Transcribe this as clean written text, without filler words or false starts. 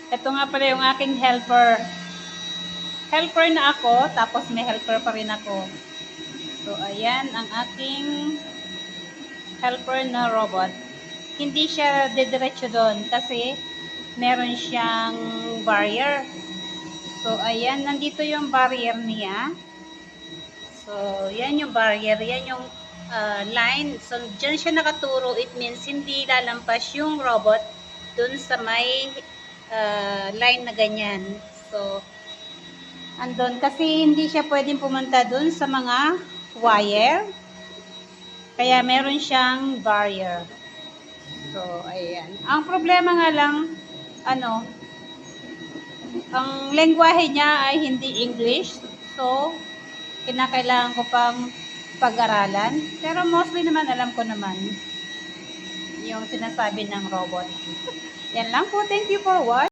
Ito nga pala yung aking helper. Helper na ako, tapos may helper pa rin ako. So, ayan ang aking helper na robot. Hindi siya didiretso doon kasi meron siyang barrier. So, ayan, nandito yung barrier niya. So, yan yung barrier, yan yung line. So, dyan siya nakaturo. It means hindi lalampas yung robot dun sa may line na ganyan. So, andun. Kasi hindi siya pwedeng pumunta dun sa mga wire. Kaya meron siyang barrier. So, ayan. Ang problema nga lang, ang lengguwahe niya ay hindi English. So, kinakailangan ko pang pag-aralan. Pero mostly naman, alam ko naman yung sinasabi ng robot. Yan lang po. Thank you for watching.